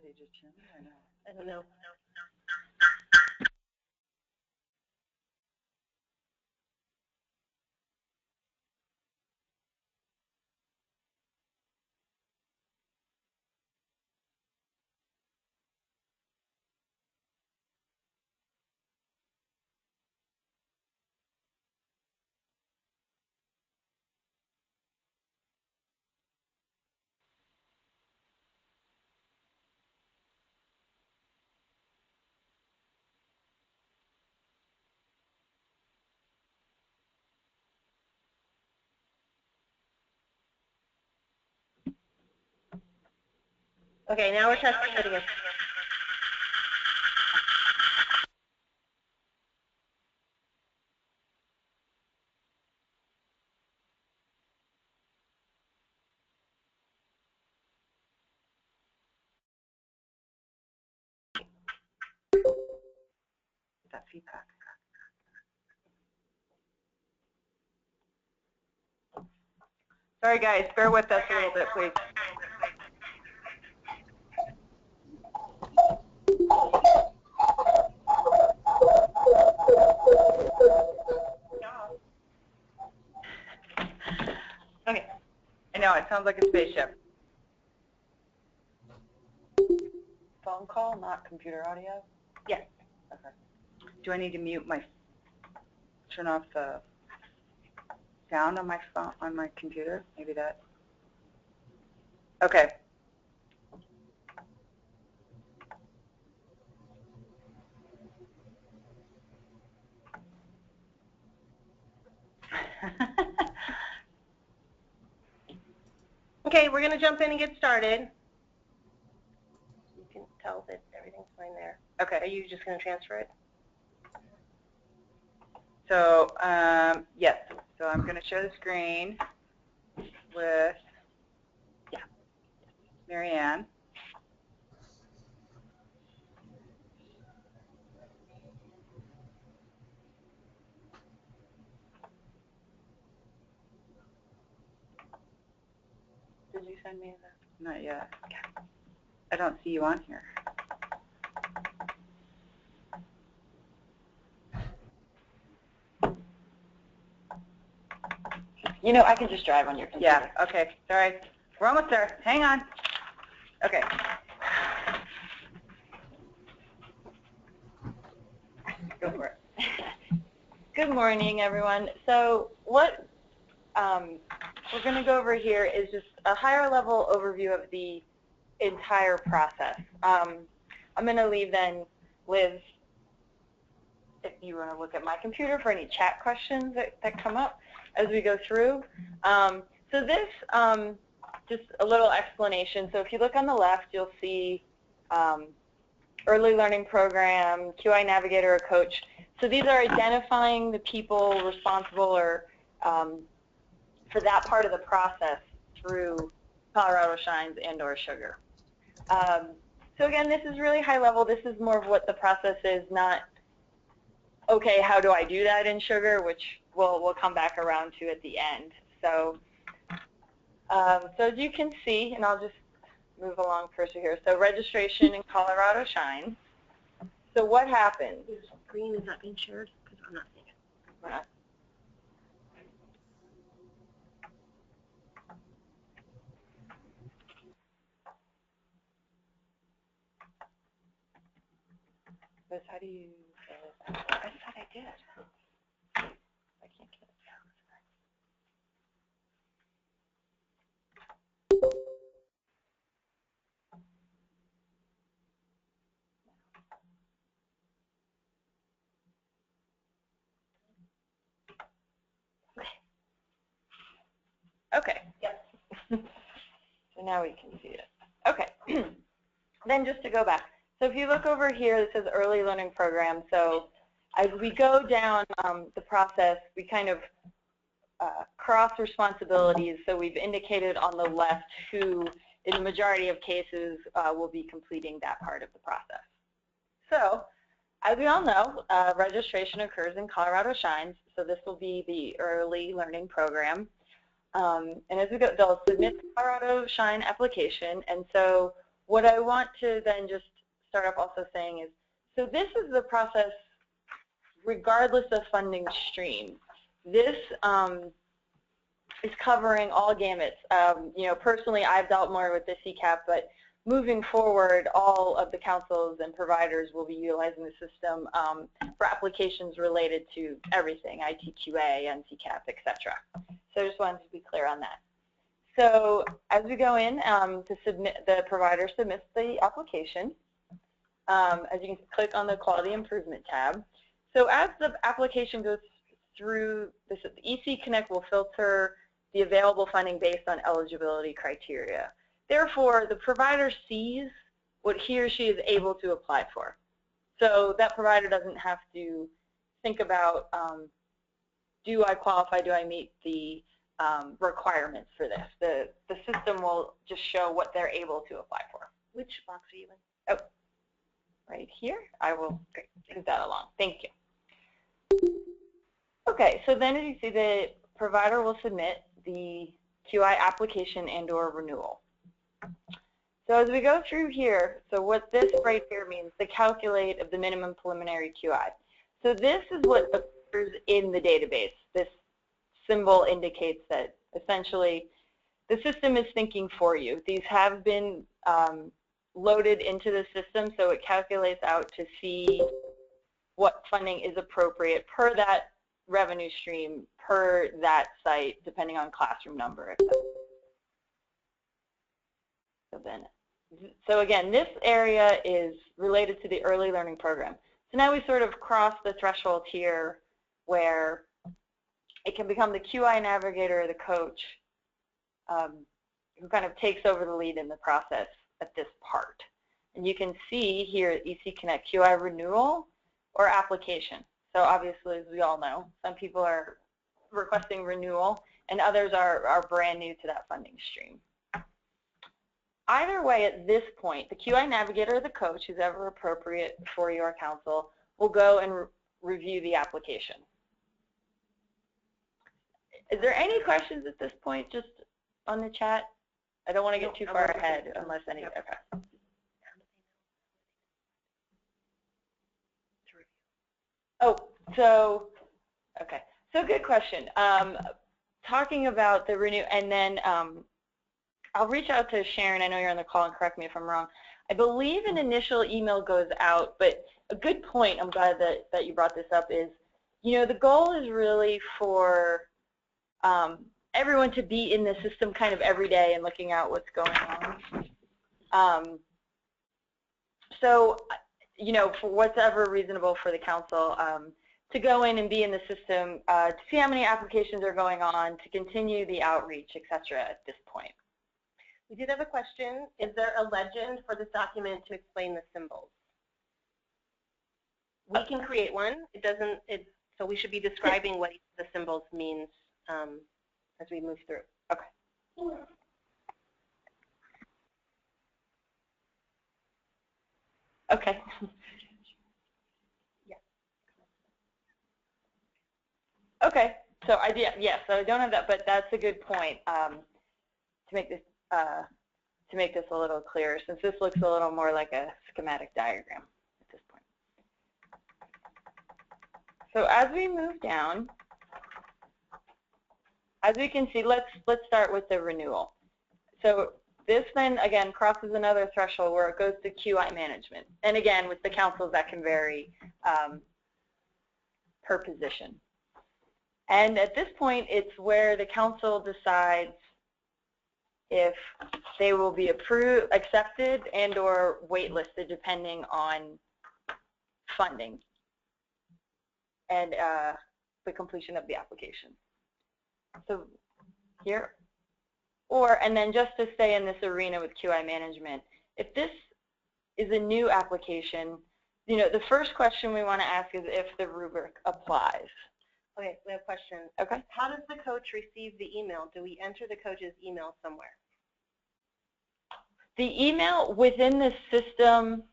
Did you tune me or no? I don't know. Okay, now we're testing it again. That feedback. Sorry guys, bear with us a little bit, please. Okay. I know, it sounds like a spaceship. Phone call, not computer audio? Yes. Okay. Do I need to mute my, turn off the sound on my phone, on my computer? Maybe that. Okay. Okay, we're going to jump in and get started. You can tell that everything's fine there. Okay. Are you just going to transfer it? So, yes. So I'm going to share the screen with Marianne. Did you send me that? Not yet. Okay. I don't see you on here. You know, I can just drive on your computer. Yeah, okay. Sorry. We're almost there. Hang on. Okay. Go for it. Good morning, everyone. So what we're going to go over here is just a higher level overview of the entire process. I'm going to leave then Liz, if you want to look at my computer for any chat questions that come up as we go through. So this, just a little explanation. So if you look on the left, you'll see early learning program, QI navigator, or coach. So these are identifying the people responsible or for that part of the process through Colorado Shines and/or Sugar. So again, this is really high level. This is more of what the process is, not, okay, how do I do that in Sugar, which we'll come back around to at the end. So, so as you can see, and I'll just move along cursor here. So registration in Colorado Shines. So what happens? Green is not being shared because I'm not seeing it. We're not. Liz, how do you, I thought I did. I can't get it down. Okay. Yep. So now we can see it. Okay. Then just to go back. So if you look over here, it says early learning program. So as we go down the process, we kind of cross responsibilities. So we've indicated on the left who, in the majority of cases, will be completing that part of the process. So as we all know, registration occurs in Colorado Shines. So this will be the early learning program. And as we go, they'll submit the Colorado Shine application. And so what I want to then just start off also saying is, so this is the process regardless of funding stream. This is covering all gamuts. You know, personally, I've dealt more with the CCAP, but moving forward, all of the councils and providers will be utilizing the system for applications related to everything, ITQA, NCCAP, etc. So I just wanted to be clear on that. So as we go in to submit, the provider submits the application. As you can click on the Quality Improvement tab. So as the application goes through, the EC Connect will filter the available funding based on eligibility criteria. Therefore, the provider sees what he or she is able to apply for. So that provider doesn't have to think about, do I qualify, do I meet the requirements for this. The system will just show what they're able to apply for. Which box are you in? Oh, right here. I will move that along. Thank you. Okay, so then as you see, the provider will submit the QI application and/or renewal. So as we go through here, so what this right here means, the calculate of the minimum preliminary QI. So this is what occurs in the database. This symbol indicates that essentially the system is thinking for you. These have been loaded into the system, so it calculates out to see what funding is appropriate per that revenue stream, per that site, depending on classroom number, etc. So again, this area is related to the early learning program. So now we sort of cross the threshold here where it can become the QI navigator or the coach who kind of takes over the lead in the process at this part. And you can see here at EC Connect QI renewal or application. So obviously, as we all know, some people are requesting renewal and others are brand new to that funding stream. Either way, at this point, the QI navigator or the coach, who's ever appropriate for your council, will go and review the application. Is there any questions at this point, just on the chat? I don't want to get too far ahead unless any. Okay. Oh, so, okay. So good question. Talking about the renew, and then I'll reach out to Sharon. I know you're on the call, and correct me if I'm wrong. I believe an initial email goes out, but a good point, I'm glad that you brought this up, is, you know, the goal is really for everyone to be in the system kind of every day and looking out what's going on. So, you know, for whatever reasonable for the council, to go in and be in the system, to see how many applications are going on, to continue the outreach, et cetera, at this point. We did have a question. Is there a legend for this document to explain the symbols? We can create one. So we should be describing what the symbols means as we move through. Okay. Okay. Yeah. Okay. So so I don't have that, but that's a good point to make this a little clearer, since this looks a little more like a schematic diagram at this point. So as we move down, as we can see, let's start with the renewal. So this then again crosses another threshold where it goes to QI management, and again with the councils that can vary per position. And at this point, it's where the council decides if they will be approved, accepted, and/or waitlisted, depending on funding and the completion of the application. So here, and then just to stay in this arena with QI management, if this is a new application, you know, the first question we want to ask is if the rubric applies. Okay, we have a question. Okay. How does the coach receive the email? Do we enter the coach's email somewhere? The email within the system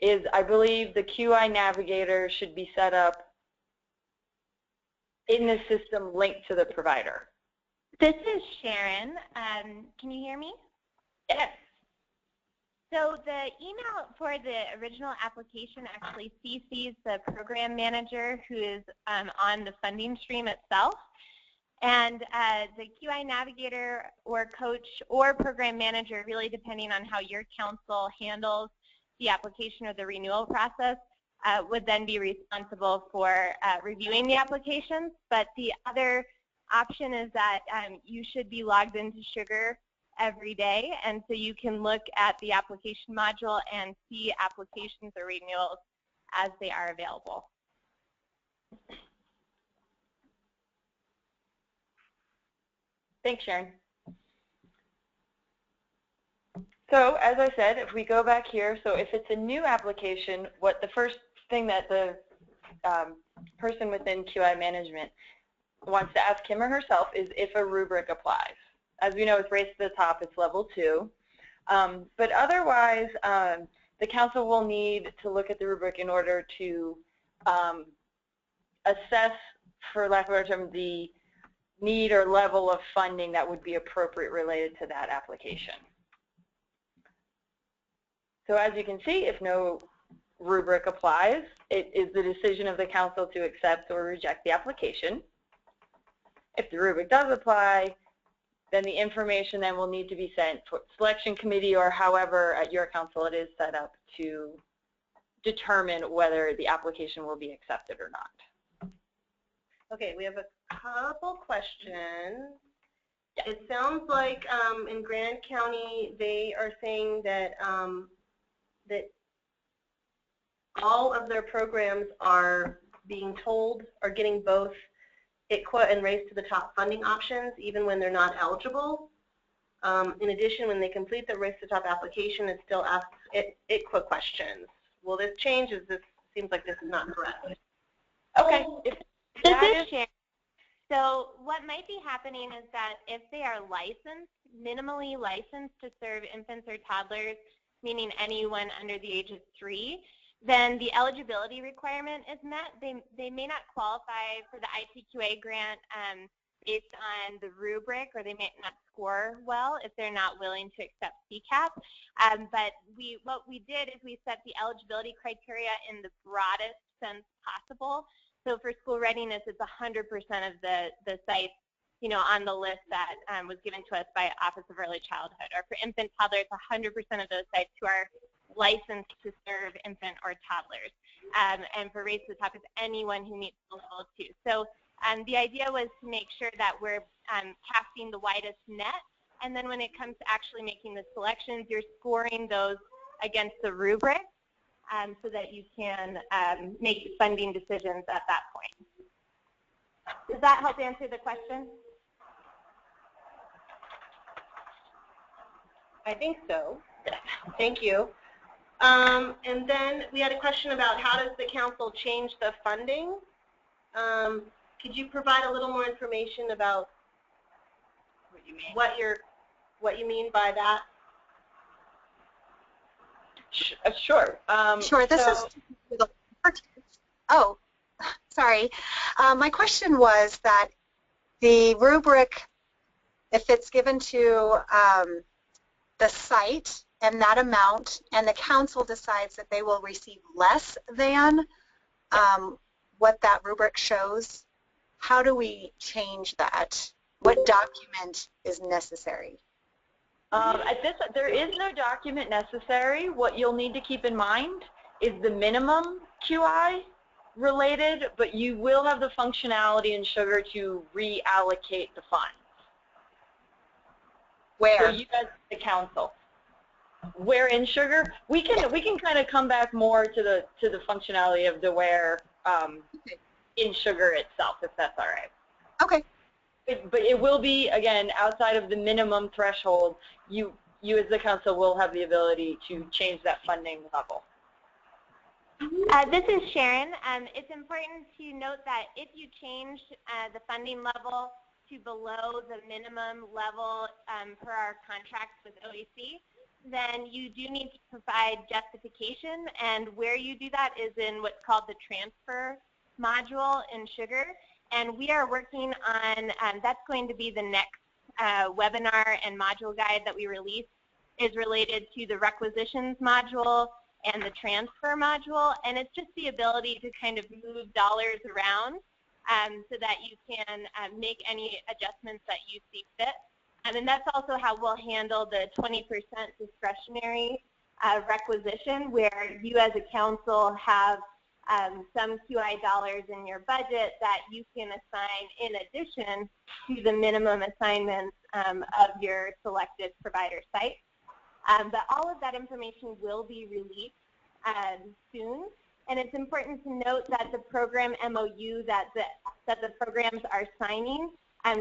is, I believe, the QI navigator should be set up in the system linked to the provider. This is Sharon. Can you hear me? Yes. So the email for the original application actually CCs the program manager who is on the funding stream itself. And the QI navigator or coach or program manager, really depending on how your council handles the application or the renewal process, would then be responsible for reviewing the applications. But the other option is that you should be logged into Sugar every day, and so you can look at the application module and see applications or renewals as they are available. Thanks, Sharon. So as I said, if we go back here, so if it's a new application, what the first thing that the person within QI management wants to ask him or herself is if a rubric applies. As we know, it's Race to the Top, it's level 2. But otherwise, the council will need to look at the rubric in order to assess, for lack of a better term, the need or level of funding that would be appropriate related to that application. So as you can see, if no rubric applies, it is the decision of the council to accept or reject the application. If the rubric does apply, then the information then will need to be sent for selection committee or however at your council it is set up to determine whether the application will be accepted or not. Okay, we have a couple questions. Yeah. It sounds like in Grand County they are saying that that all of their programs are being told or getting both ICQA and Race to the Top funding options, even when they're not eligible. In addition, when they complete the Race to the Top application, it still asks ICQA questions. Will this change? This seems like this is not correct. Okay. This is Sharon. So what might be happening is that if they are licensed, minimally licensed to serve infants or toddlers, meaning anyone under the age of 3, then the eligibility requirement is met. They may not qualify for the ITQA grant based on the rubric, or they may not score well if they're not willing to accept CCAP. But what we did is we set the eligibility criteria in the broadest sense possible. So for school readiness, it's 100% of the sites, you know, on the list that was given to us by Office of Early Childhood. Or for infant toddlers, 100% of those sites who are licensed to serve infant or toddlers. And for Race to the Top, it's anyone who meets level 2. So the idea was to make sure that we're casting the widest net, and then when it comes to actually making the selections, you're scoring those against the rubric so that you can make funding decisions at that point. Does that help answer the question? I think so. Thank you. And then we had a question about how does the council change the funding? Could you provide a little more information about what you mean by that? Sure. Sure. This is. Oh, sorry. My question was that the rubric, if it's given to the site and that amount, and the council decides that they will receive less than what that rubric shows, how do we change that? What document is necessary? There is no document necessary. What you'll need to keep in mind is the minimum QI related, but you will have the functionality in Sugar to reallocate the funds. Where? So you guys, the council. Where in Sugar? We can kind of come back more to the functionality of the where in Sugar itself, if that's all right. Okay. But it will be, again, outside of the minimum threshold. You as the council will have the ability to change that funding level. This is Sharon. It's important to note that if you change the funding level to below the minimum level per our contracts with OEC, then you do need to provide justification, and where you do that is in what's called the transfer module in Sugar. And we are working on, that's going to be the next webinar and module guide that we release is related to the requisitions module and the transfer module, and it's just the ability to kind of move dollars around so that you can make any adjustments that you see fit. And that's also how we'll handle the 20% discretionary requisition, where you as a council have some QI dollars in your budget that you can assign in addition to the minimum assignments of your selected provider site. But all of that information will be released soon. And it's important to note that the program MOU that the programs are signing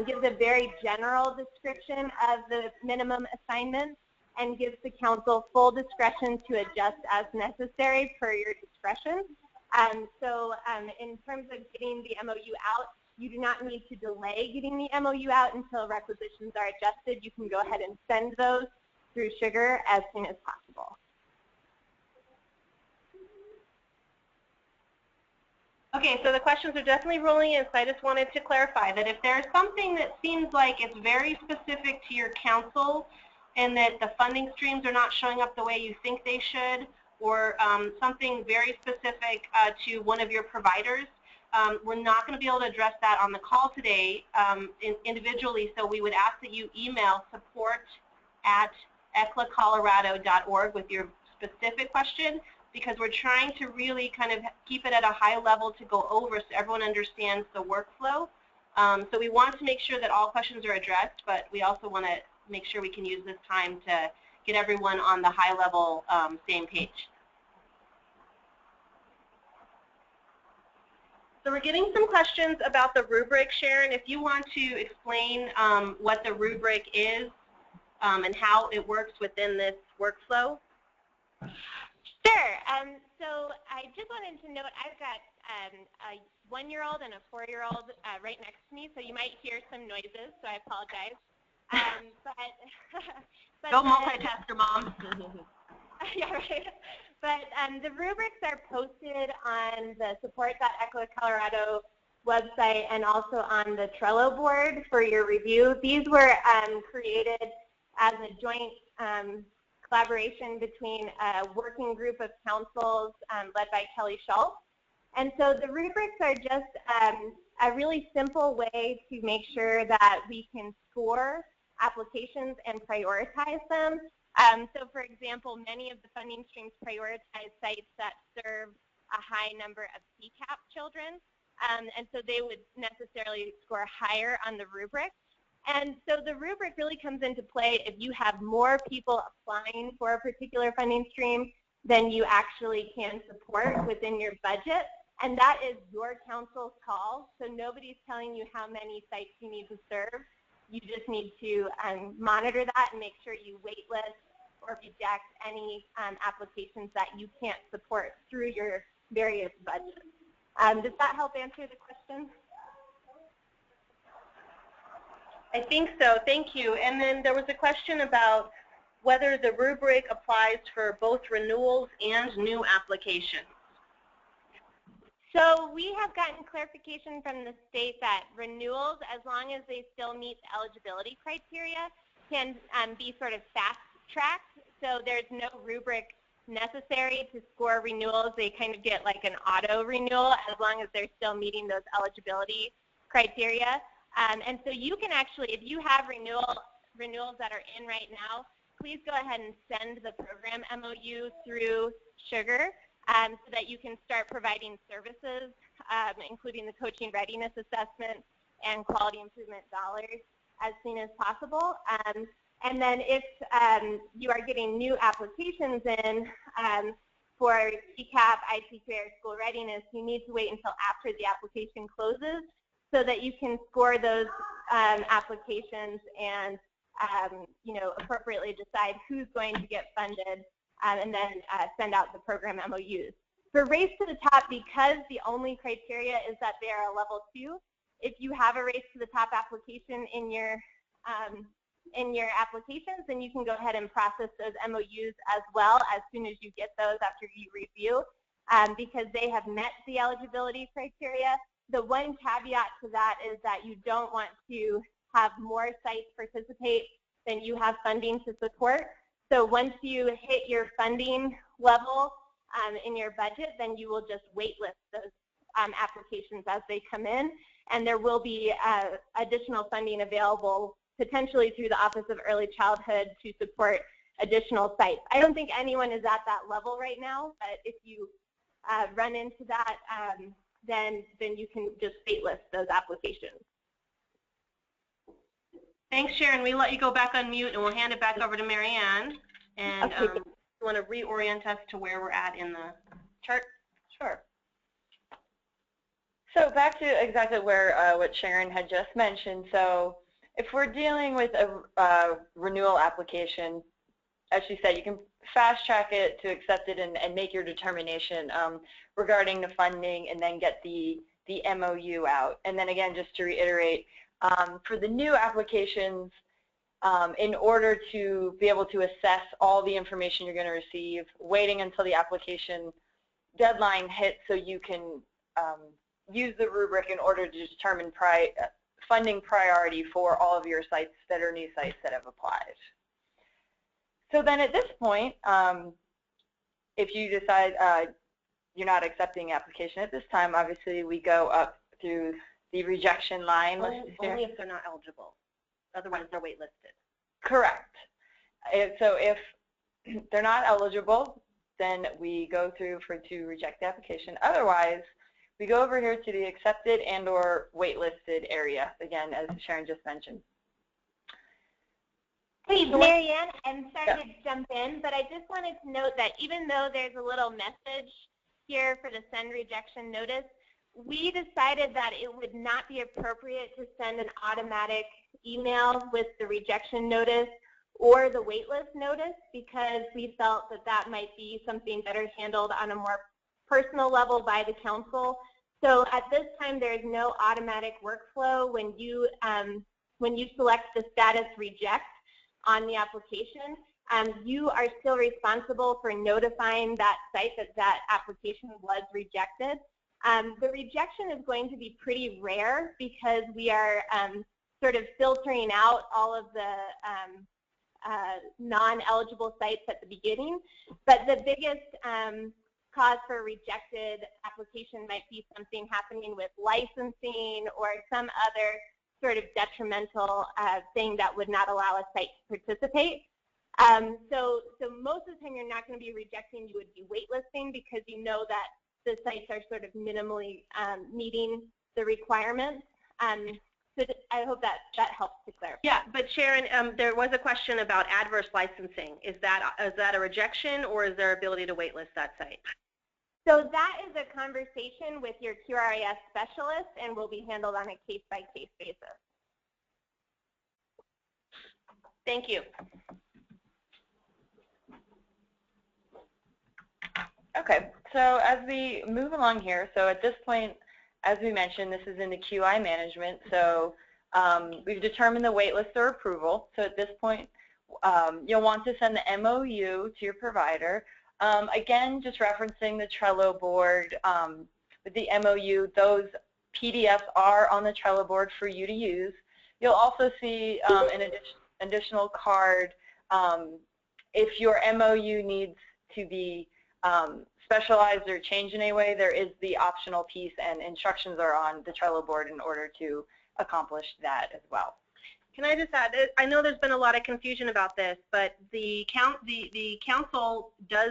gives a very general description of the minimum assignments and gives the council full discretion to adjust as necessary per your discretion. So in terms of getting the MOU out, you do not need to delay getting the MOU out until requisitions are adjusted. You can go ahead and send those through Sugar as soon as possible. Okay, so the questions are definitely rolling in, so I just wanted to clarify that if there's something that seems like it's very specific to your council and that the funding streams are not showing up the way you think they should, or something very specific to one of your providers, we're not going to be able to address that on the call today individually, so we would ask that you email support@eclacolorado.org with your specific question, because we're trying to really kind of keep it at a high level to go over so everyone understands the workflow. So we want to make sure that all questions are addressed, but we also want to make sure we can use this time to get everyone on the high level same page. So we're getting some questions about the rubric. Sharon, if you want to explain what the rubric is and how it works within this workflow. Sure. So I just wanted to note I've got a 1-year-old and a 4-year-old right next to me, so you might hear some noises, so I apologize. But Don't multitask your mom. Yeah, right. But the rubrics are posted on the support.ECLA Colorado website and also on the Trello board for your review. These were created as a joint collaboration between a working group of councils led by Kelly Schultz. And so the rubrics are just a really simple way to make sure that we can score applications and prioritize them. So for example, many of the funding streams prioritize sites that serve a high number of CCAP children, and so they would necessarily score higher on the rubric. And so the rubric really comes into play if you have more people applying for a particular funding stream than you actually can support within your budget. And that is your council's call. So nobody's telling you how many sites you need to serve. You just need to monitor that and make sure you waitlist or reject any applications that you can't support through your various budgets. Does that help answer the question? I think so. Thank you. And then there was a question about whether the rubric applies for both renewals and new applications. So we have gotten clarification from the state that renewals, as long as they still meet the eligibility criteria, can be sort of fast-tracked. So there's no rubric necessary to score renewals. They kind of get like an auto renewal as long as they're still meeting those eligibility criteria. And so you can actually, if you have renewals that are in right now, please go ahead and send the program MOU through Sugar so that you can start providing services, including the coaching readiness assessment and quality improvement dollars as soon as possible. And then if you are getting new applications in for CCAP, ICQA, or school readiness, you need to wait until after the application closes so that you can score those applications and appropriately decide who's going to get funded and then send out the program MOUs. For Race to the Top, because the only criteria is that they are a level 2, if you have a Race to the Top application in your applications, then you can go ahead and process those MOUs as well as soon as you get those after you review, because they have met the eligibility criteria. The one caveat to that is that you don't want to have more sites participate than you have funding to support. So once you hit your funding level in your budget, then you will just waitlist those applications as they come in, and there will be additional funding available potentially through the Office of Early Childhood to support additional sites. I don't think anyone is at that level right now, but if you run into that, then you can just waitlist those applications. Thanks, Sharon. We'll let you go back on mute, and we'll hand it back over to Marianne. And Okay. you want to reorient us to where we're at in the chart? Sure. So back to exactly where what Sharon had just mentioned. So if we're dealing with a renewal application, as she said, you can fast track it to accept it and make your determination regarding the funding, and then get the MOU out. And then again, just to reiterate, for the new applications, in order to be able to assess all the information you're going to receive, waiting until the application deadline hits so you can use the rubric in order to determine funding priority for all of your sites that are new sites that have applied. So then at this point, if you decide you're not accepting the application at this time, obviously we go up through the rejection line. Only if they're not eligible. Otherwise, they're waitlisted. Correct. So if they're not eligible, then we go through to reject the application. Otherwise, we go over here to the accepted and or waitlisted area, again, as Sharon just mentioned. Hey, Marianne, I'm sorry to jump in, but I just wanted to note that even though there's a little message here for the send rejection notice, we decided that it would not be appropriate to send an automatic email with the rejection notice or the waitlist notice, because we felt that that might be something better handled on a more personal level by the council. So at this time, there is no automatic workflow when you select the status reject on the application. You are still responsible for notifying that site that that application was rejected. The rejection is going to be pretty rare because we are sort of filtering out all of the non-eligible sites at the beginning. But the biggest cause for a rejected application might be something happening with licensing or some other sort of detrimental thing that would not allow a site to participate. So most of the time you're not going to be rejecting, you would be waitlisting, because you know that the sites are sort of minimally meeting the requirements. So I hope that helps to clarify. Yeah, but Sharon, there was a question about adverse licensing. Is that a rejection, or is there ability to waitlist that site? So that is a conversation with your QRIS specialist and will be handled on a case-by-case basis. Thank you. Okay, so as we move along here, so at this point, as we mentioned, this is in the QI management. So we've determined the waitlist or approval. So at this point, you'll want to send the MOU to your provider. Again, just referencing the Trello board, with the MOU, those PDFs are on the Trello board for you to use. You'll also see an additional card. If your MOU needs to be specialized or changed in any way, there is the optional piece, and instructions are on the Trello board in order to accomplish that as well. Can I just add, I know there's been a lot of confusion about this, but the council does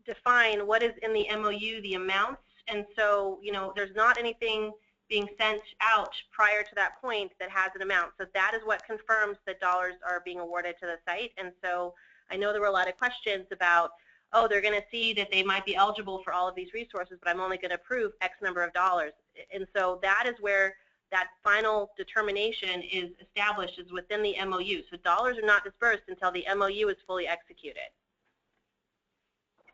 define what is in the MOU, the amounts, and so, you know, there's not anything being sent out prior to that point that has an amount. So that is what confirms that dollars are being awarded to the site. And so I know there were a lot of questions about, oh, they're going to see that they might be eligible for all of these resources, but I'm only going to approve X number of dollars. And so that is where that final determination is established, is within the MOU. So dollars are not dispersed until the MOU is fully executed.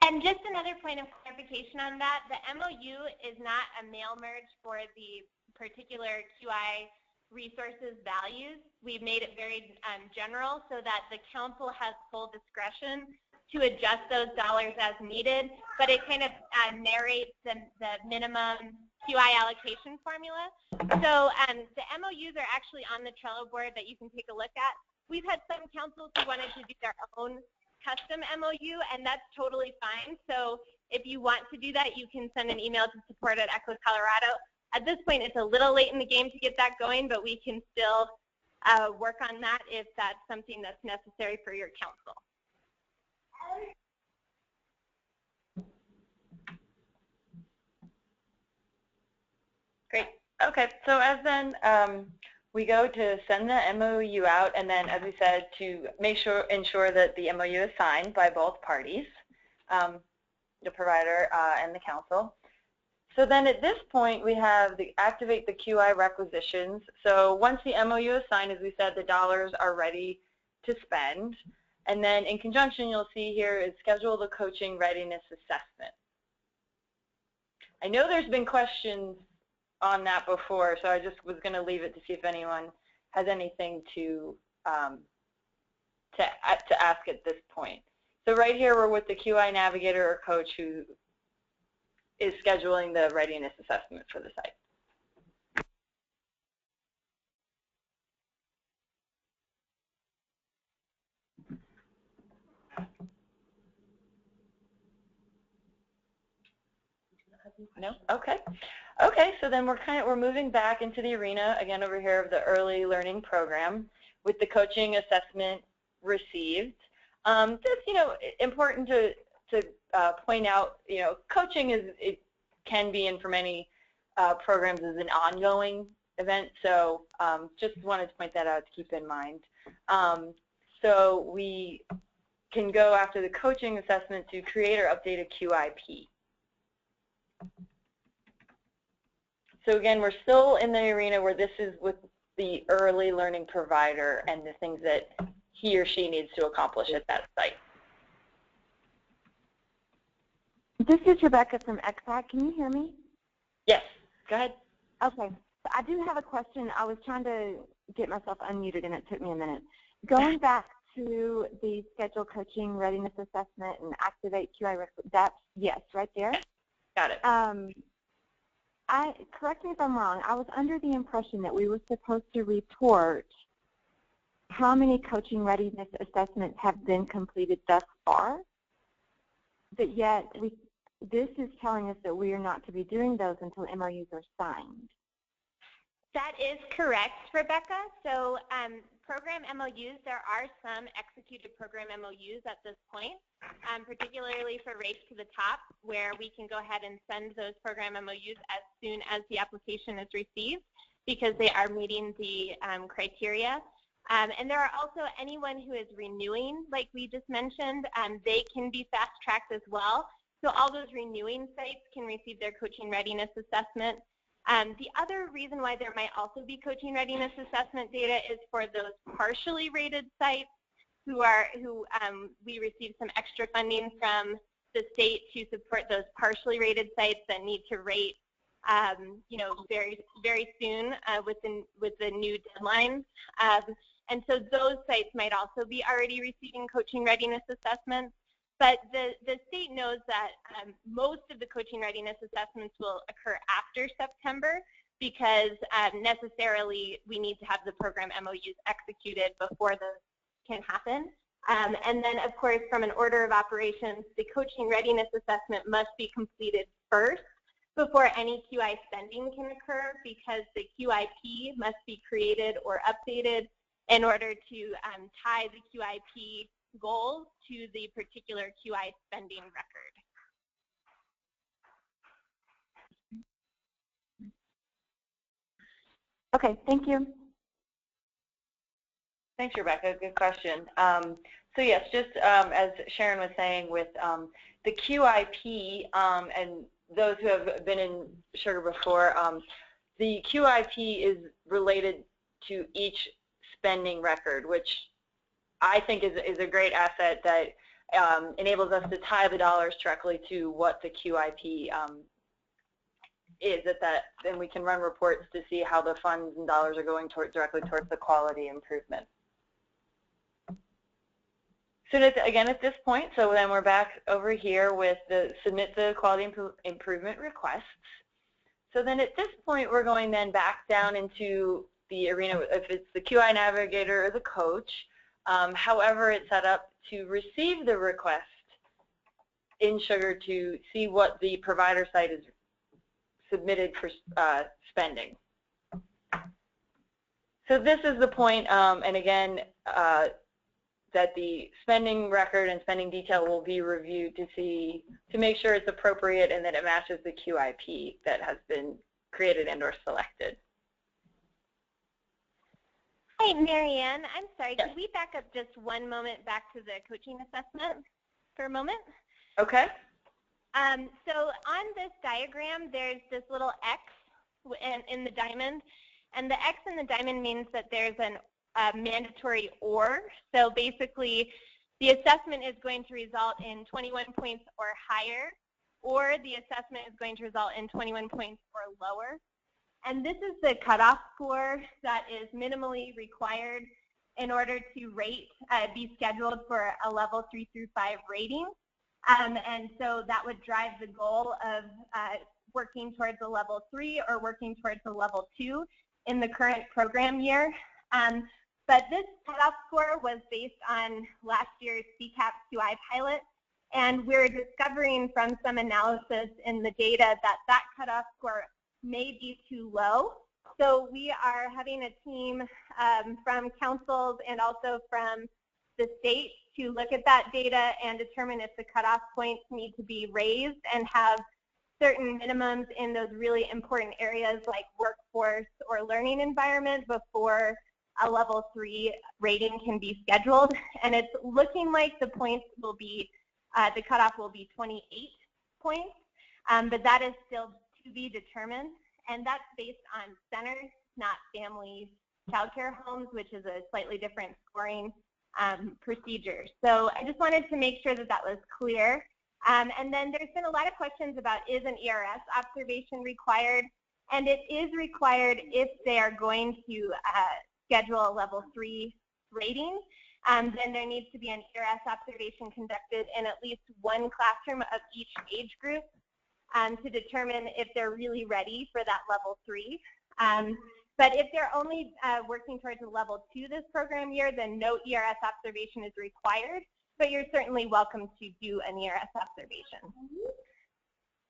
And just another point of clarification on that, the MOU is not a mail merge for the particular QI resources values. We've made it very general so that the council has full discretion to adjust those dollars as needed, but it kind of narrates the minimum QI allocation formula. So the MOUs are actually on the Trello board that you can take a look at. We've had some councils who wanted to do their own custom MOU, and that's totally fine. So if you want to do that, you can send an email to support@ECHO Colorado. At this point, it's a little late in the game to get that going, but we can still work on that if that's something that's necessary for your council. Great. Okay, so as then we go to send the MOU out, and then, as we said, to ensure that the MOU is signed by both parties, the provider and the council. So then at this point, we have the activate the QI requisitions. So once the MOU is signed, as we said, the dollars are ready to spend. And then in conjunction, you'll see here is schedule the coaching readiness assessment. I know there's been questions on that before, so I just was going to leave it to see if anyone has anything to ask at this point. So right here, we're with the QI navigator or coach who is scheduling the readiness assessment for the site. No? Okay. Okay, so then we're moving back into the arena again over here of the early learning program with the coaching assessment received. Just, important to point out, coaching it can be, and for many programs, is an ongoing event. So just wanted to point that out to keep in mind. So we can go after the coaching assessment to create or update a QIP. So again, we're still in the arena where this is with the early learning provider and the things that he or she needs to accomplish at that site. This is Rebecca from ECHO. Can you hear me? Yes, go ahead. Okay. So I do have a question. I was trying to get myself unmuted, and it took me a minute. Going back to the schedule coaching readiness assessment and activate QI, that's yes, right there. Got it. Correct me if I'm wrong. I was under the impression that we were supposed to report how many coaching readiness assessments have been completed thus far, but yet this is telling us that we are not to be doing those until MOUs are signed. That is correct, Rebecca. So program MOUs, there are some executed program MOUs at this point, particularly for Race to the Top, where we can go ahead and send those program MOUs as soon as the application is received because they are meeting the criteria. And there are also anyone who is renewing, like we just mentioned, they can be fast-tracked as well. So all those renewing sites can receive their coaching readiness assessment. The other reason why there might also be coaching readiness assessment data is for those partially rated sites who we receive some extra funding from the state to support those partially rated sites that need to rate, very, very soon with the new deadlines. And so those sites might also be already receiving coaching readiness assessments. But the state knows that most of the coaching readiness assessments will occur after September because necessarily we need to have the program MOUs executed before those can happen. And then, of course, from an order of operations, the coaching readiness assessment must be completed first before any QI spending can occur because the QIP must be created or updated in order to tie the QIP goals to the particular QI spending record. Okay, thank you. Thanks, Rebecca. Good question. So yes, just as Sharon was saying with the QIP and those who have been in Sugar before, the QIP is related to each spending record, which I think is a great asset that enables us to tie the dollars directly to what the QIP is at that, then we can run reports to see how the funds and dollars are going directly towards the quality improvement. So again, at this point, so then we're back over here with the submit the quality improvement requests. So then at this point, we're going then back down into the arena, if it's the QI navigator or the coach, however it's set up to receive the request in Sugar to see what the provider site is submitted for spending. So this is the point, and again, that the spending record and spending detail will be reviewed to make sure it's appropriate and that it matches the QIP that has been created and or selected. Hi, Marianne. I'm sorry. Yes. Could we back up just one moment back to the coaching assessment for a moment? Okay. So on this diagram, there's this little X in the diamond, and the X in the diamond means that there's a mandatory OR. So basically, the assessment is going to result in 21 points or higher, or the assessment is going to result in 21 points or lower. And this is the cutoff score that is minimally required in order to rate, be scheduled for a level 3 through 5 rating. And so that would drive the goal of working towards a level 3 or working towards a level 2 in the current program year. But this cutoff score was based on last year's CCAP QI pilot, and we're discovering from some analysis in the data that that cutoff score may be too low. So we are having a team from councils and also from the state to look at that data and determine if the cutoff points need to be raised and have certain minimums in those really important areas like workforce or learning environment before a level 3 rating can be scheduled. And it's looking like the points will be, the cutoff will be 28 points, but that is still to be determined. And that's based on centers, not family childcare homes, which is a slightly different scoring procedure. So I just wanted to make sure that that was clear. And then there's been a lot of questions about, is an ERS observation required? And it is required if they are going to schedule a level 3 rating. Then there needs to be an ERS observation conducted in at least one classroom of each age group to determine if they're really ready for that level 3. But if they're only working towards a level 2 this program year, then no ERS observation is required, but you're certainly welcome to do an ERS observation.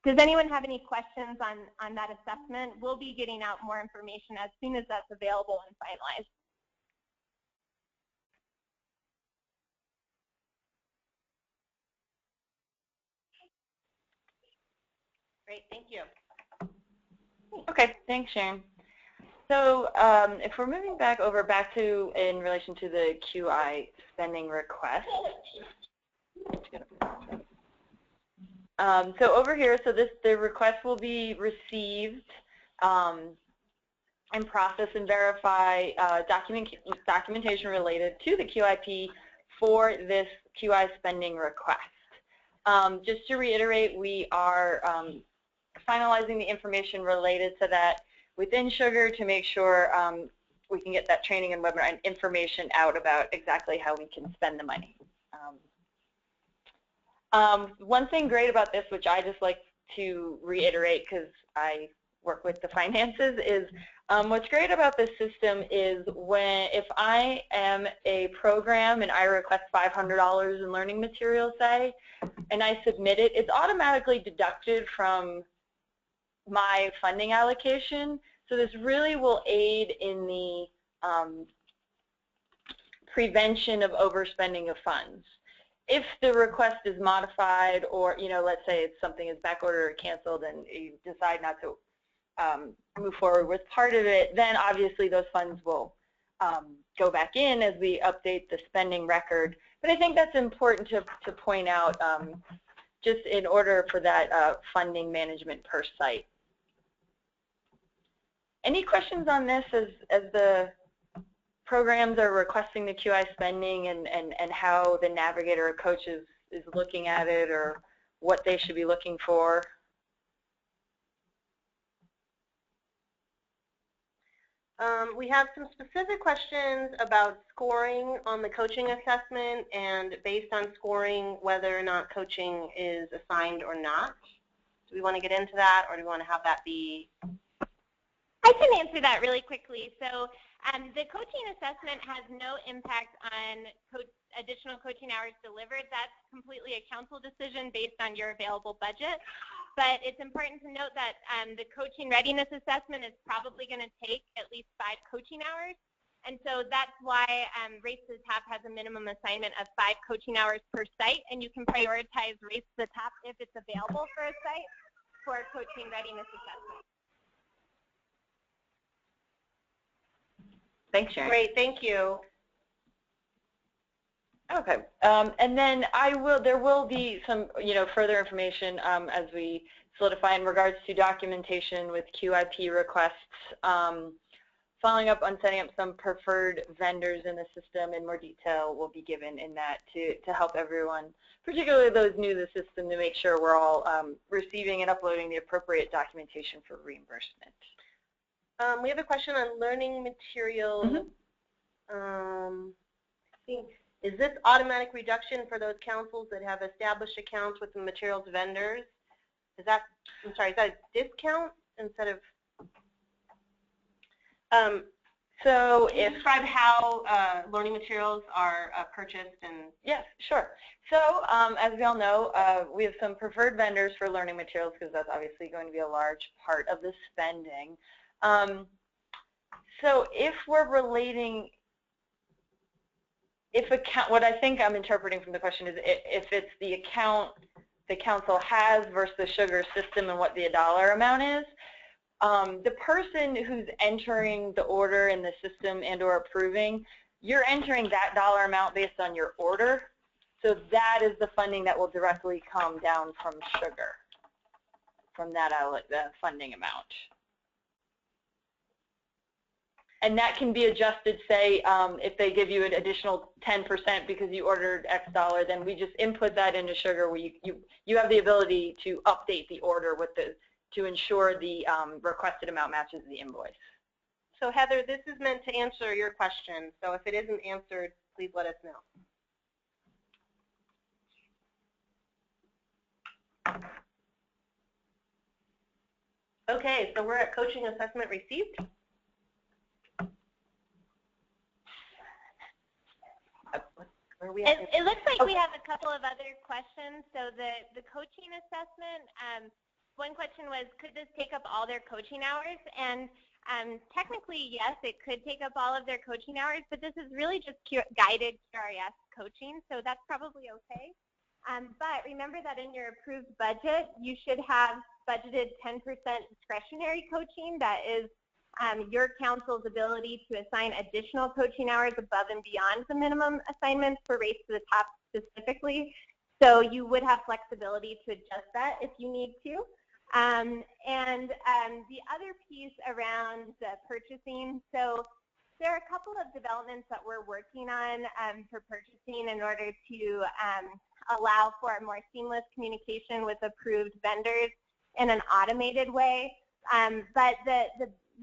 Does anyone have any questions on that assessment? We'll be getting out more information as soon as that's available and finalized. Great, thank you. Okay, thanks, Sharon. So if we're moving back to in relation to the QI spending request. So over here, so the request will be received and process and verify documentation related to the QIP for this QI spending request. Just to reiterate, we are finalizing the information related to that within Sugar to make sure we can get that training and webinar and information out about exactly how we can spend the money. One thing great about this, which I just like to reiterate because I work with the finances, is what's great about this system is if I am a program and I request $500 in learning materials, say, and I submit it, it's automatically deducted from my funding allocation. So this really will aid in the prevention of overspending of funds. If the request is modified or, let's say it's something is backordered or canceled and you decide not to move forward with part of it, then obviously those funds will go back in as we update the spending record. But I think that's important to point out just in order for that funding management per site. Any questions on this as the programs are requesting the QI spending and how the navigator or coach is looking at it or what they should be looking for? We have some specific questions about scoring on the coaching assessment and based on scoring whether or not coaching is assigned or not. Do we want to get into that or do we want to have that be? I can answer that really quickly. So the coaching assessment has no impact on additional coaching hours delivered, that's completely a council decision based on your available budget. But it's important to note that the coaching readiness assessment is probably going to take at least 5 coaching hours. And so that's why Race to the Top has a minimum assignment of 5 coaching hours per site, and you can prioritize Race to the Top if it's available for a site for coaching readiness assessment. Thanks, Sharon. Great, thank you. Okay, and then there will be some, further information as we solidify in regards to documentation with QIP requests. Following up on setting up some preferred vendors in the system, in more detail will be given in that to help everyone, particularly those new to the system, to make sure we're all receiving and uploading the appropriate documentation for reimbursement. We have a question on learning materials. Mm-hmm. I think, is this automatic reduction for those councils that have established accounts with the materials vendors? Is that, I'm sorry, is that a discount instead of? So Can you describe how learning materials are purchased and? Yes, sure. So as we all know, we have some preferred vendors for learning materials because that's obviously going to be a large part of the spending. So if we're relating, what I think I'm interpreting from the question is if it's the account the council has versus the sugar system and what the dollar amount is, the person who's entering the order in the system and or approving, you're entering that dollar amount based on your order. So that is the funding that will directly come down from sugar, from that funding amount. And that can be adjusted, say, if they give you an additional 10% because you ordered X dollar, then we just input that into sugar where you have the ability to update the order with to ensure the requested amount matches the invoice. So Heather, this is meant to answer your question. So if it isn't answered, please let us know. Okay, so we're at coaching assessment received. It looks like we have a couple of other questions. So the coaching assessment, one question was, could this take up all their coaching hours? And technically, yes, it could take up all of their coaching hours, but this is really just guided QRIS coaching, so that's probably okay. But remember that in your approved budget, you should have budgeted 10% discretionary coaching. That is your council's ability to assign additional coaching hours above and beyond the minimum assignments for Race to the Top specifically. So you would have flexibility to adjust that if you need to. And the other piece around the purchasing, so there are a couple of developments that we're working on for purchasing in order to allow for a more seamless communication with approved vendors in an automated way. But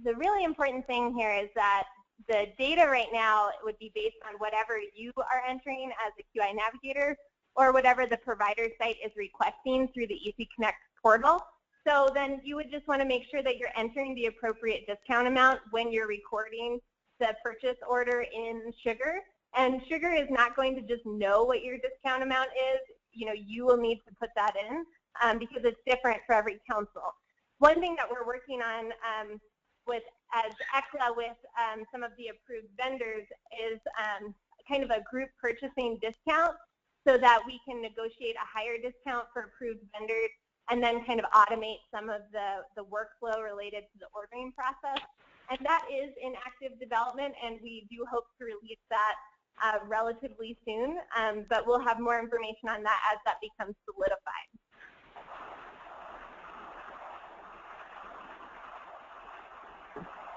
the really important thing here is that the data right now would be based on whatever you are entering as a QI navigator or whatever the provider site is requesting through the Easy Connect portal. So then you would just want to make sure that you're entering the appropriate discount amount when you're recording the purchase order in Sugar. And Sugar is not going to just know what your discount amount is. You will need to put that in because it's different for every council. One thing that we're working on as ECLA with some of the approved vendors is kind of a group purchasing discount so that we can negotiate a higher discount for approved vendors and then kind of automate some of the workflow related to the ordering process. And that is in active development, and we do hope to release that relatively soon, but we'll have more information on that as that becomes solidified.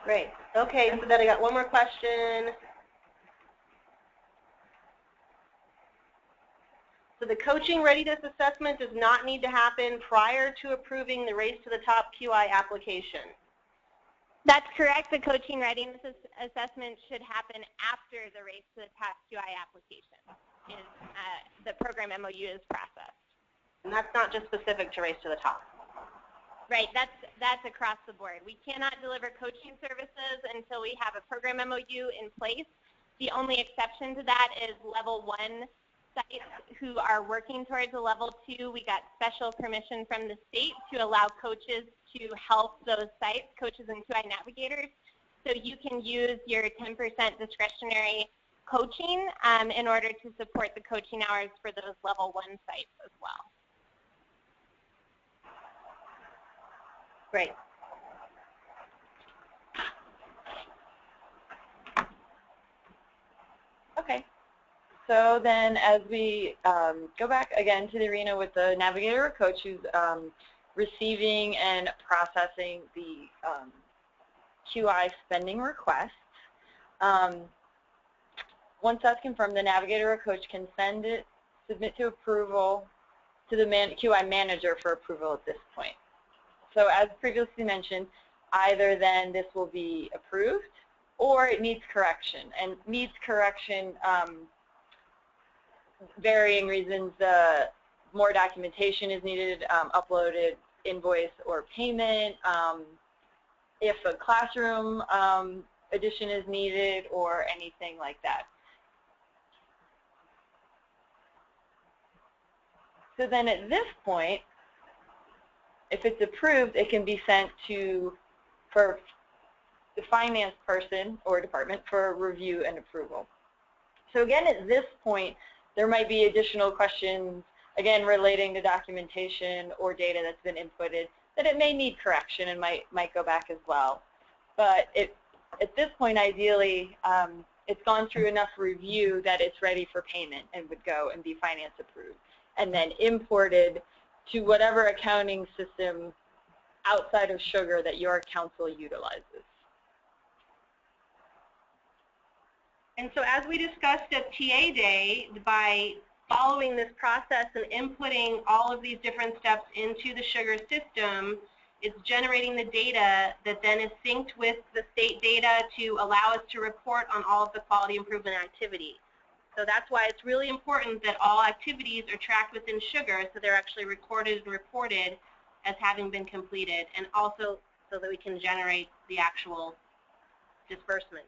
Great. Okay, so then I got one more question. So the coaching readiness assessment does not need to happen prior to approving the Race to the Top QI application. That's correct. The coaching readiness assessment should happen after the Race to the Top QI application. The program MOU is processed. And that's not just specific to Race to the Top. Right, that's across the board. We cannot deliver coaching services until we have a program MOU in place. The only exception to that is level 1 sites who are working towards a level 2. We got special permission from the state to allow coaches to help those sites, coaches and QI navigators. So you can use your 10% discretionary coaching in order to support the coaching hours for those level 1 sites as well. Great. Okay. So then as we go back again to the arena with the navigator or coach who's receiving and processing the QI spending request, once that's confirmed, the navigator or coach can submit to approval to the QI manager for approval at this point. So as previously mentioned, either then this will be approved or it needs correction. And needs correction, varying reasons, more documentation is needed, uploaded invoice or payment, if a classroom addition is needed or anything like that. So then at this point, if it's approved, it can be sent for the finance person or department for review and approval. So again, at this point, there might be additional questions, again, relating to documentation or data that's been inputted, that it may need correction and might go back as well. But at this point, ideally, it's gone through enough review that it's ready for payment and would go and be finance approved, and then imported to whatever accounting system outside of Sugar that your council utilizes. And so as we discussed at TA Day, by following this process and inputting all of these different steps into the Sugar system, it's generating the data that then is synced with the state data to allow us to report on all of the quality improvement activity. So that's why it's really important that all activities are tracked within Sugar so they're actually recorded and reported as having been completed, and also so that we can generate the actual disbursement.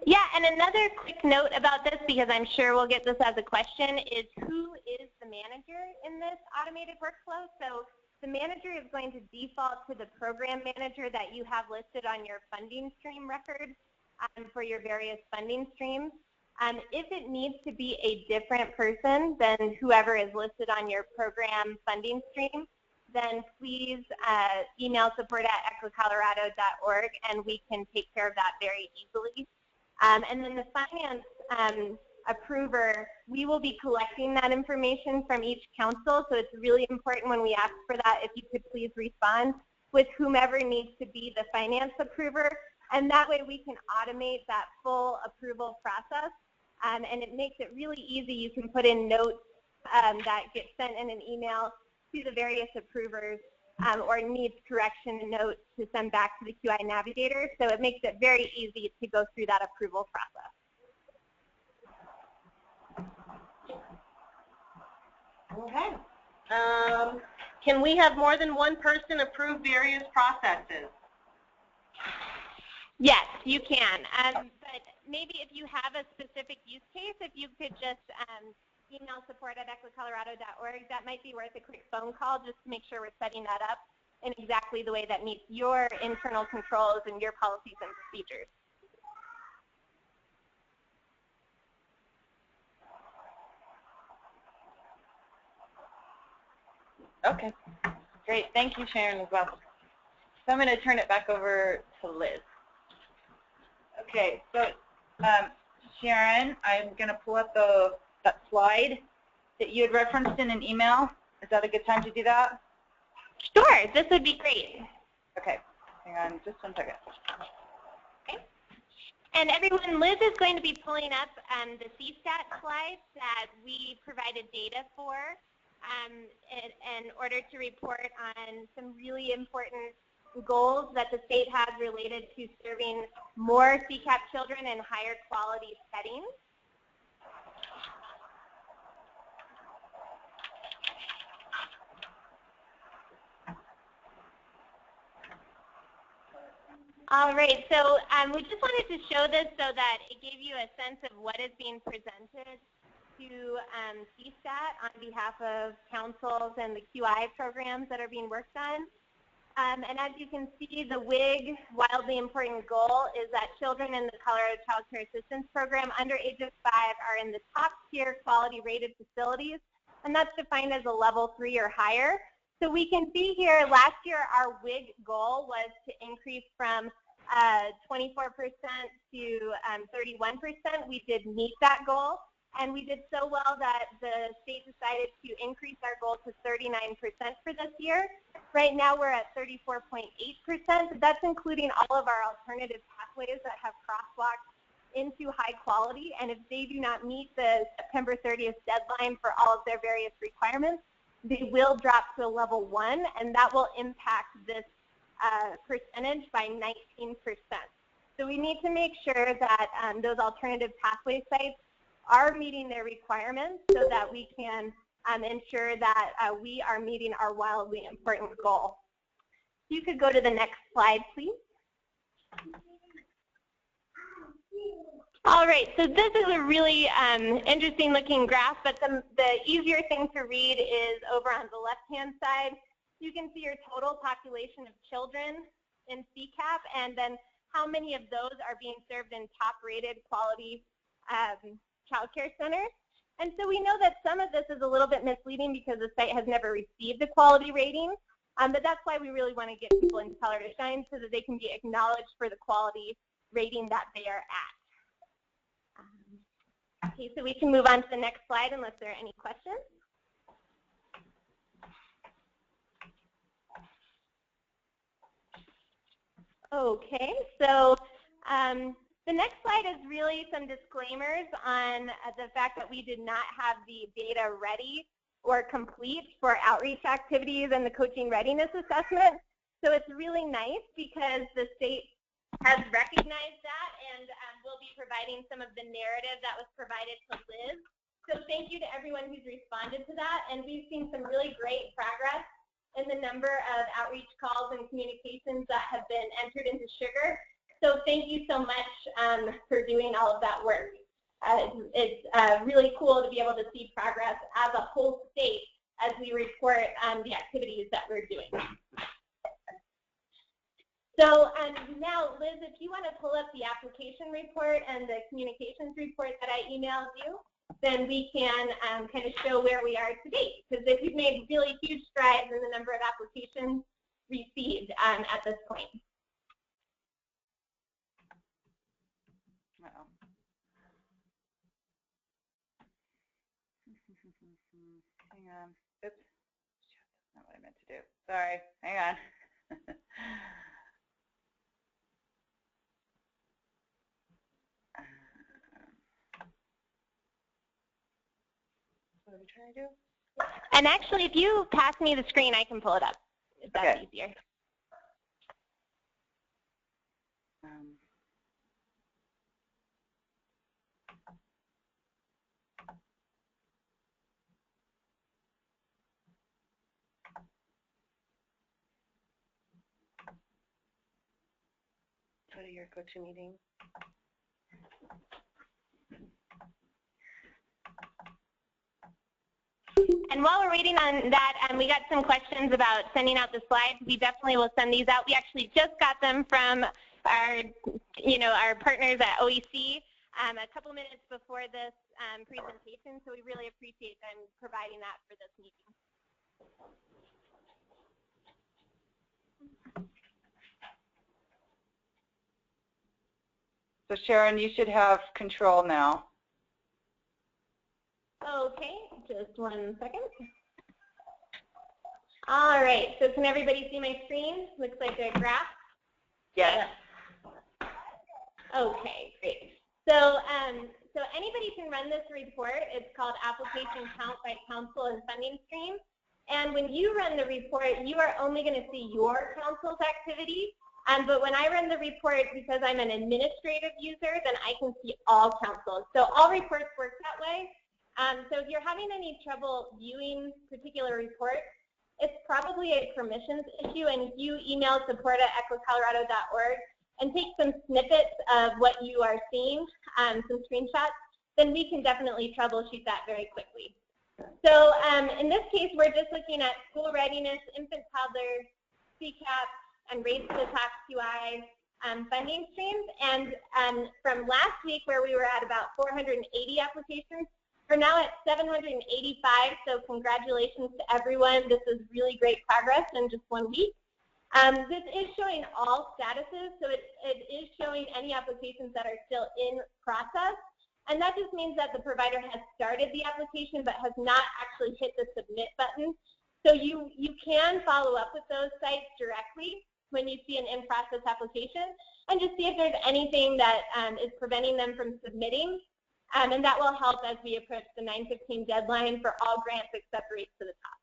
Yeah, and another quick note about this, because I'm sure we'll get this as a question, is who is the manager in this automated workflow? So the manager is going to default to the program manager that you have listed on your funding stream record for your various funding streams. If it needs to be a different person than whoever is listed on your program funding stream, then please email support@equicolorado.org and we can take care of that very easily. And then the finance approver, we will be collecting that information from each council, so it's really important when we ask for that, if you could please respond with whomever needs to be the finance approver, and that way we can automate that full approval process, and it makes it really easy. You can put in notes that get sent in an email to the various approvers, or needs correction notes to send back to the QI navigator, so it makes it very easy to go through that approval process. Okay. Can we have more than one person approve various processes? Yes, you can. But maybe if you have a specific use case, if you could just email support@equicolorado.org, that might be worth a quick phone call just to make sure we're setting that up in exactly the way that meets your internal controls and your policies and procedures. Okay, great. Thank you, Sharon, as well. So I'm going to turn it back over to Liz. Okay, so Sharon, I'm going to pull up that slide that you had referenced in an email. Is that a good time to do that? Sure, this would be great. Okay, hang on just one second. Okay. And everyone, Liz is going to be pulling up the CSTAT slides that we provided data for in order to report on some really important goals that the state has related to serving more CCAP children in higher quality settings. All right, so we just wanted to show this so that it gave you a sense of what is being presented to CSTAT on behalf of councils and the QI programs that are being worked on. And as you can see, the WIG, wildly important goal, is that children in the Colorado Child Care Assistance Program under age of 5 are in the top tier quality rated facilities, and that's defined as a level 3 or higher. So we can see here, last year our WIG goal was to increase from 24% to 31%. We did meet that goal, and we did so well that the state decided to increase our goal to 39% for this year. Right now we're at 34.8%. That's including all of our alternative pathways that have crosswalks into high quality, and if they do not meet the September 30th deadline for all of their various requirements, they will drop to a level 1, and that will impact this percentage by 19%. So we need to make sure that those alternative pathway sites are meeting their requirements so that we can ensure that we are meeting our wildly important goal. You could go to the next slide, please. All right, so this is a really interesting looking graph, but the easier thing to read is over on the left-hand side. You can see your total population of children in CCAP, and then how many of those are being served in top-rated quality child care centers. And so we know that some of this is a little bit misleading because the site has never received a quality rating, but that's why we really want to get people into Colorado Shine so that they can be acknowledged for the quality rating that they are at. Okay, so we can move on to the next slide unless there are any questions. Okay, so the next slide is really some disclaimers on the fact that we did not have the data ready or complete for outreach activities and the coaching readiness assessment. So it's really nice because the state has recognized that and will be providing some of the narrative that was provided to Liz. So thank you to everyone who's responded to that, and we've seen some really great progress in the number of outreach calls and communications that have been entered into Sugar. So thank you so much for doing all of that work. It's really cool to be able to see progress as a whole state as we report the activities that we're doing. So now, Liz, if you want to pull up the application report and the communications report that I emailed you, then we can kind of show where we are to date. Because we've made really huge strides in the number of applications received at this point. Uh-oh. Hang on. Oops. That's not what I meant to do. Sorry. Hang on. What are we trying to do? And actually, if you pass me the screen, I can pull it up, if that's easier. Go to your GoToMeeting. And while we're waiting on that, we got some questions about sending out the slides. We definitely will send these out. We actually just got them from our, our partners at OEC a couple minutes before this presentation, so we really appreciate them providing that for this meeting. So Sharon, you should have control now. Okay, just 1 second. All right, so can everybody see my screen? Looks like a graph. Yes. Okay, great. So, so anybody can run this report. It's called Application Count by Council and Funding Stream. And when you run the report, you are only going to see your council's activity. But when I run the report, because I'm an administrative user, then I can see all councils. So all reports work that way. So if you're having any trouble viewing particular reports, it's probably a permissions issue, and if you email support@equicolorado.org, and take some snippets of what you are seeing, some screenshots, then we can definitely troubleshoot that very quickly. So in this case, we're just looking at school readiness, infant, toddler, CCAP, and Race to the Top QI funding streams. And from last week, where we were at about 480 applications, we're now at 785. So congratulations to everyone. This is really great progress in just 1 week. This is showing all statuses, so it is showing any applications that are still in process. And that just means that the provider has started the application but has not actually hit the submit button. So you can follow up with those sites directly when you see an in-process application and just see if there's anything that is preventing them from submitting. And that will help as we approach the 9/15 deadline for all grants except Race to the Top.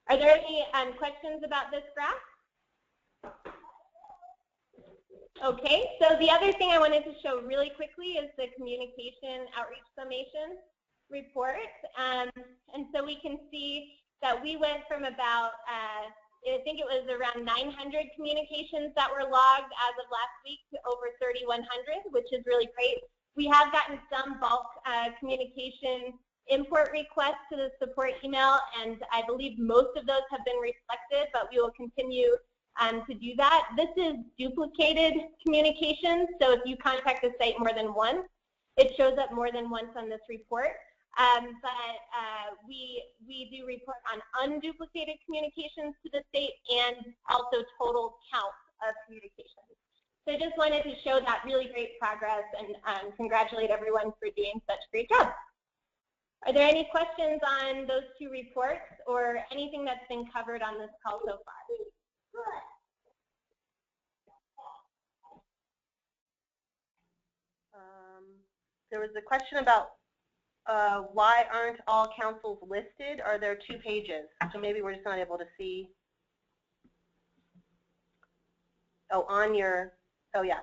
Are there any questions about this graph? Okay, so the other thing I wanted to show really quickly is the communication outreach summation report. And so we can see that we went from about, I think it was around 900 communications that were logged as of last week to over 3,100, which is really great. We have gotten some bulk communication import requests to the support email, and I believe most of those have been reflected, but we will continue to do that. This is duplicated communications, so if you contact the site more than once, it shows up more than once on this report. But we do report on unduplicated communications to the state and also total count of communications. So I just wanted to show that really great progress and congratulate everyone for doing such a great job. Are there any questions on those two reports or anything that's been covered on this call so far? There was a question about why aren't all councils listed? Are there 2 pages? So maybe we're just not able to see. Oh, on your, oh yeah.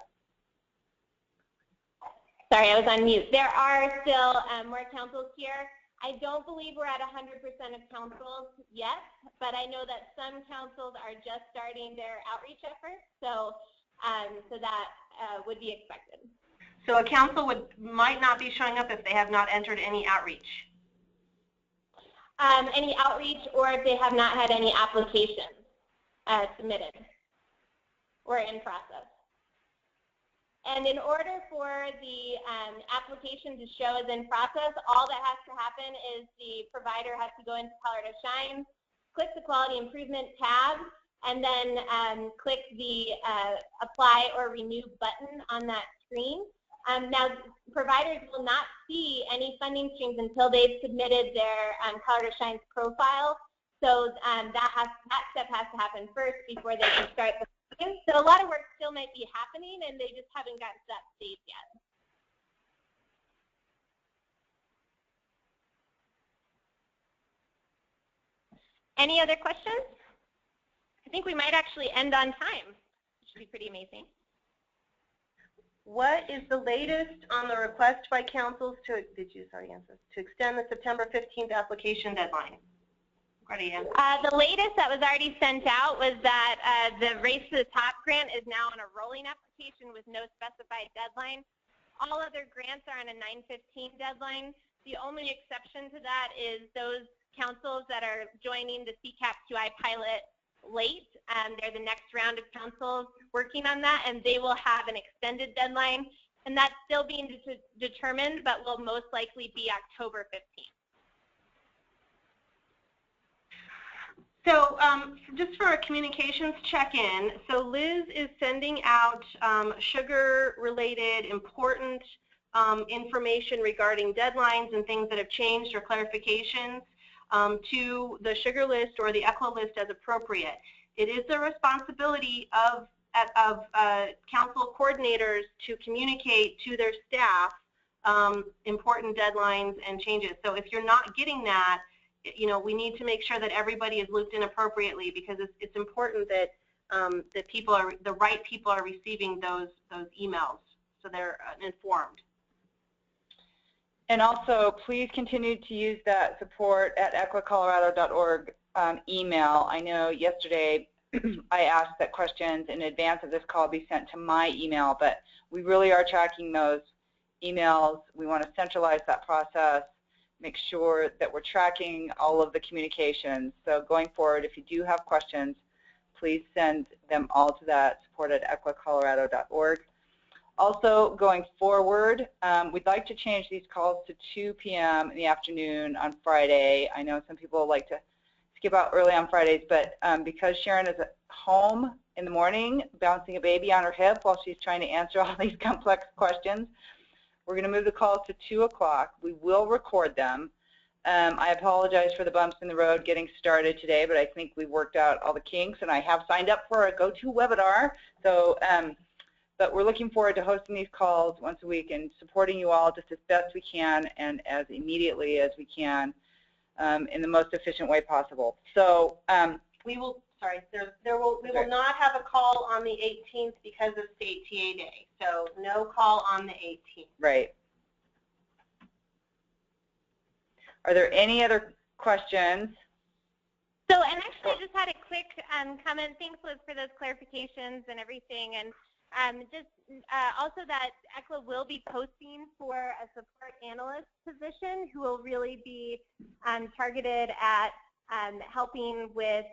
Sorry, I was on mute. There are still more councils here. I don't believe we're at 100% of councils yet, but I know that some councils are just starting their outreach efforts, so that would be expected. So a council might not be showing up if they have not entered any outreach. Any outreach, or if they have not had any applications submitted or in process. And in order for the application to show as in process, all that has to happen is the provider has to go into Colorado Shines, click the Quality Improvement tab, and then click the Apply or Renew button on that screen. Now, providers will not see any funding streams until they've submitted their Colorado Shines profile. So that step has to happen first before they can start the funding. So a lot of work still might be happening, and they just haven't gotten to that stage yet. Any other questions? I think we might actually end on time, which would be pretty amazing. What is the latest on the request by councils to extend the September 15th application deadline? The latest that was already sent out was that the Race to the Top grant is now on a rolling application with no specified deadline. All other grants are on a 9/15 deadline. The only exception to that is those councils that are joining the CCAP QI pilot late. They're the next round of councils working on that, and they will have an extended deadline. And that's still being determined, but will most likely be October 15th. So just for a communications check-in, so Liz is sending out sugar-related important information regarding deadlines and things that have changed or clarifications to the sugar list or the EQUA list as appropriate. It is the responsibility of council coordinators to communicate to their staff important deadlines and changes. So if you're not getting that, you know, we need to make sure that everybody is looped in appropriately, because it's important that the right people are receiving those emails, so they're informed. And also, please continue to use that support at equicolorado.org email. I know yesterday I ask that questions in advance of this call be sent to my email, but we really are tracking those emails. We want to centralize that process, make sure that we're tracking all of the communications. So going forward, if you do have questions, please send them all to that support@eclacolorado.org. Also, going forward, we'd like to change these calls to 2 p.m. in the afternoon on Friday. I know some people like to skip out early on Fridays, but because Sharon is at home in the morning bouncing a baby on her hip while she's trying to answer all these complex questions, we're going to move the calls to 2 o'clock. We will record them. I apologize for the bumps in the road getting started today, but I think we worked out all the kinks, and I have signed up for a GoToWebinar. So, but we're looking forward to hosting these calls once a week and supporting you all just as best we can and as immediately as we can in the most efficient way possible. So we will. Sorry, we will not have a call on the 18th because of State TA Day. So no call on the 18th. Right. Are there any other questions? So, and actually I just had a quick comment. Thanks, Liz, for those clarifications and everything. And just also that ECLA will be posting for a support analyst position who will really be targeted at helping with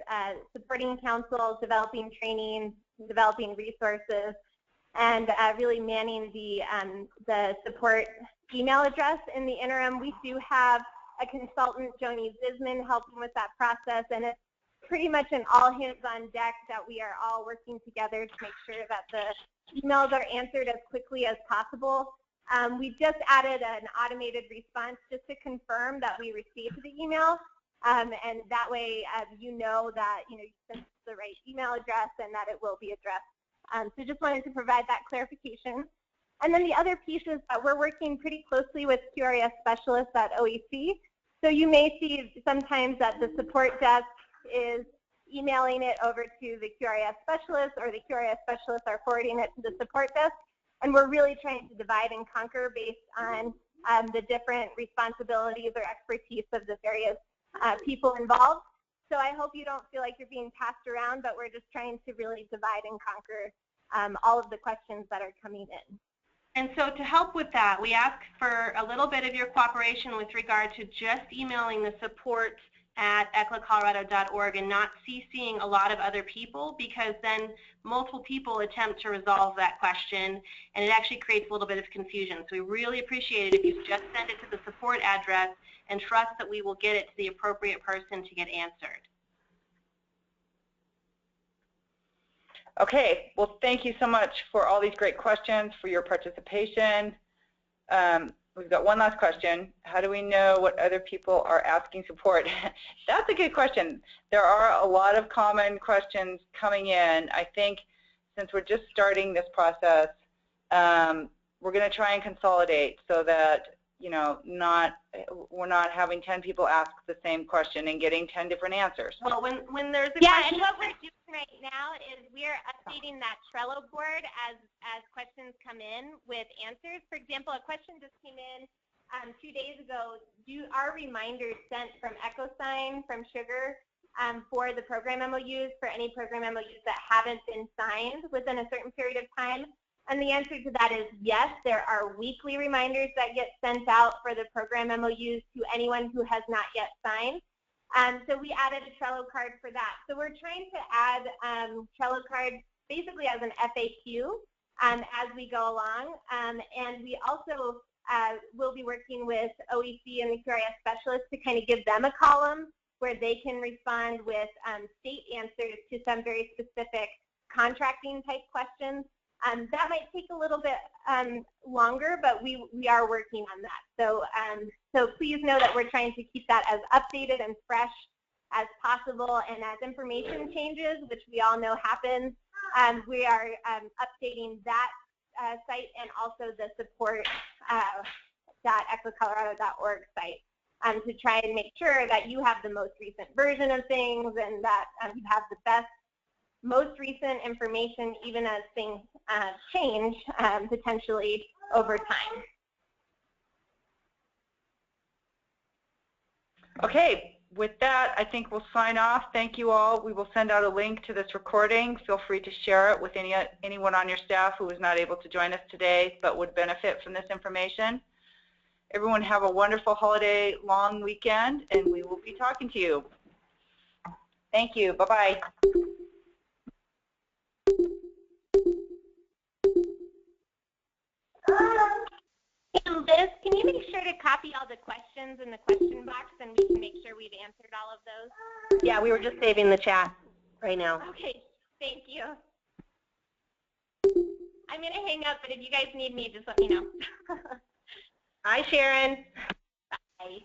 supporting council, developing training, developing resources, and really manning the support email address in the interim. We do have a consultant, Joni Zisman, helping with that process, and it's pretty much an all hands on deck that we are all working together to make sure that the emails are answered as quickly as possible. We just added an automated response just to confirm that we received the email, and that way you know that you sent the right email address and that it will be addressed. So just wanted to provide that clarification. And then the other piece is that we're working pretty closely with QRS specialists at OEC. So you may see sometimes that the support desk is emailing it over to the QRS specialist, or the QRS specialists are forwarding it to the support desk. And we're really trying to divide and conquer based on the different responsibilities or expertise of the various people involved. So I hope you don't feel like you're being passed around, but we're just trying to really divide and conquer all of the questions that are coming in. And so to help with that, we ask for a little bit of your cooperation with regard to just emailing the support at eclacolorado.org and not CCing a lot of other people, because then multiple people attempt to resolve that question and it actually creates a little bit of confusion. So we really appreciate it if you just send it to the support address and trust that we will get it to the appropriate person to get answered. Okay, well, thank you so much for all these great questions, for your participation. We've got one last question. How do we know what other people are asking support? That's a good question. There are a lot of common questions coming in. I think since we're just starting this process, we're going to try and consolidate so that we're not having 10 people ask the same question and getting 10 different answers. Well, when there's a question, and what we're doing right now is we're updating that Trello board as questions come in with answers. For example, a question just came in 2 days ago. Are reminders sent from EchoSign, from Sugar, for the program MOUs, for any program MOUs that haven't been signed within a certain period of time? And the answer to that is yes, there are weekly reminders that get sent out for the program MOUs to anyone who has not yet signed. So we added a Trello card for that. So we're trying to add Trello cards basically as an FAQ as we go along. And we also will be working with OEC and the QRS specialists to kind of give them a column where they can respond with state answers to some very specific contracting type questions. That might take a little bit longer, but we are working on that. So, so please know that we're trying to keep that as updated and fresh as possible. And as information changes, which we all know happens, we are updating that site and also the support.eclacolorado.org site to try and make sure that you have the most recent version of things and that you have the best, most recent information, even as things change potentially over time. Okay, with that, I think we'll sign off. Thank you all. We will send out a link to this recording. Feel free to share it with anyone on your staff who was not able to join us today but would benefit from this information. Everyone have a wonderful holiday long weekend, and we will be talking to you. Thank you. Bye-bye. Hey, Liz, can you make sure to copy all the questions in the question box and we can make sure we've answered all of those? Yeah, we were just saving the chat right now. Okay, thank you. I'm going to hang up, but if you guys need me, just let me know. Hi, Sharon. Bye.